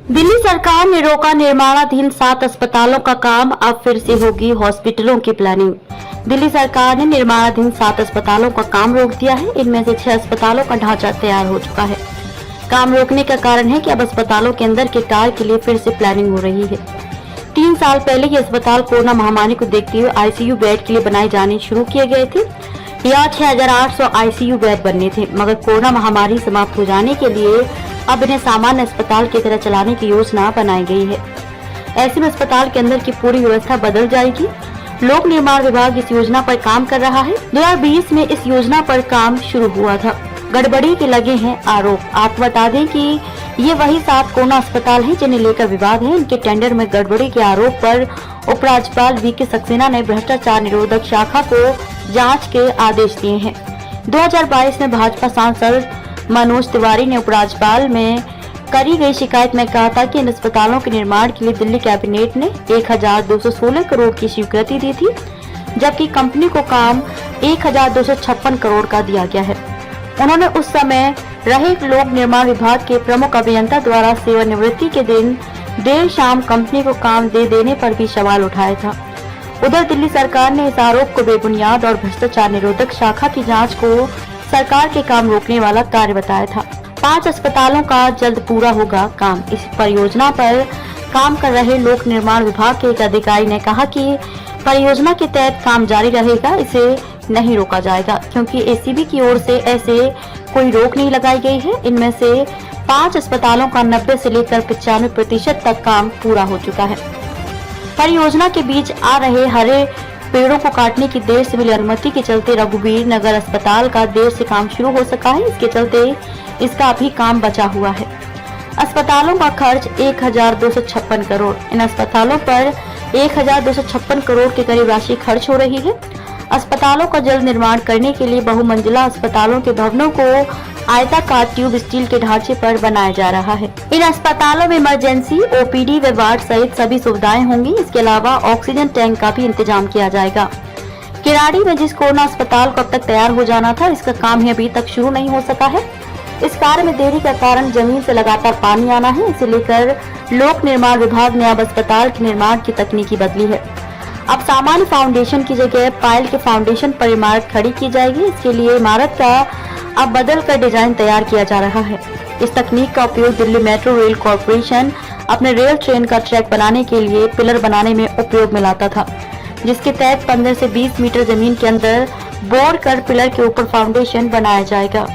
दिल्ली सरकार ने रोका निर्माणाधीन 7 अस्पतालों का काम, अब फिर से होगी हॉस्पिटलों की प्लानिंग। दिल्ली सरकार ने निर्माणाधीन 7 अस्पतालों का काम रोक दिया है। इनमें से 6 अस्पतालों का ढांचा तैयार हो चुका है। काम रोकने का कारण है कि अब अस्पतालों के अंदर के कार्य के लिए फिर से प्लानिंग हो रही है। 3 साल पहले ये अस्पताल कोरोना महामारी को देखते हुए आईसीयू बेड के लिए बनाए जाने शुरू किए गए थे। यहाँ 6800 आईसीयू बेड बनने थे, मगर कोरोना महामारी समाप्त हो जाने के लिए अब इन्हें सामान्य अस्पताल की तरह चलाने की योजना बनाई गई है। ऐसे में अस्पताल के अंदर की पूरी व्यवस्था बदल जाएगी। लोक निर्माण विभाग इस योजना पर काम कर रहा है। 2020 में इस योजना पर काम शुरू हुआ था। गड़बड़ी के लगे हैं आरोप। आपको बता दें कि ये वही 7 कोरोना अस्पताल हैं जिन्हें लेकर विवाद है। इनके टेंडर में गड़बड़ी के आरोप पर उपराज्यपाल वीके सक्सेना ने भ्रष्टाचार निरोधक शाखा को जांच के आदेश दिए हैं। 2022 में भाजपा सांसद मनोज तिवारी ने उपराज्यपाल में करी गई शिकायत में कहा था कि इन अस्पतालों के निर्माण के लिए दिल्ली कैबिनेट ने 1216 करोड़ की स्वीकृति दी थी, जबकि कंपनी को काम 1256 करोड़ का दिया गया है। उन्होंने उस समय रहे लोक निर्माण विभाग के प्रमुख अभियंता द्वारा सेवानिवृत्ति के दिन देर शाम कंपनी को काम दे देने पर भी सवाल उठाया था। उधर दिल्ली सरकार ने इस आरोप को बेबुनियाद और भ्रष्टाचार निरोधक शाखा की जांच को सरकार के काम रोकने वाला कार्य बताया था। 5 अस्पतालों का जल्द पूरा होगा काम। इस परियोजना पर काम कर रहे लोक निर्माण विभाग के एक अधिकारी ने कहा कि परियोजना के तहत काम जारी रहेगा, इसे नहीं रोका जाएगा, क्योंकि एसीबी की ओर से ऐसे कोई रोक नहीं लगाई गई है। इनमें से 5 अस्पतालों का 90 से लेकर 95% तक काम पूरा हो चुका है। परियोजना के बीच आ रहे हरे पेड़ों को काटने की देर से मिली अनुमति के चलते रघुवीर नगर अस्पताल का देर से काम शुरू हो सका है। इसके चलते इसका अभी काम बचा हुआ है। अस्पतालों का खर्च 1256 करोड़। इन अस्पतालों पर 1256 करोड़ के करीब राशि खर्च हो रही है। अस्पतालों का जल्द निर्माण करने के लिए बहुमंजिला अस्पतालों के भवनों को आयताकार ट्यूब स्टील के ढांचे पर बनाया जा रहा है। इन अस्पतालों में इमरजेंसी, ओपीडी व वार्ड सहित सभी सुविधाएं होंगी। इसके अलावा ऑक्सीजन टैंक का भी इंतजाम किया जाएगा। किराड़ी में जिस कोरोना अस्पताल को अब तक तैयार हो जाना था, इसका काम ही अभी तक शुरू नहीं हो सका है। इस कार्य में देरी का कारण जमीन से लगातार पानी आना है। इसे लेकर लोक निर्माण विभाग ने अब अस्पताल के निर्माण की तकनीकी बदली है। अब सामान्य फाउंडेशन की जगह पायल के फाउंडेशन पर इमारत खड़ी की जाएगी। इसके लिए इमारत का अब बदल कर डिजाइन तैयार किया जा रहा है। इस तकनीक का उपयोग दिल्ली मेट्रो रेल कॉरपोरेशन अपने रेल ट्रेन का ट्रैक बनाने के लिए पिलर बनाने में उपयोग में लाता था, जिसके तहत 15 से 20 मीटर जमीन के अंदर बोर कर पिलर के ऊपर फाउंडेशन बनाया जाएगा।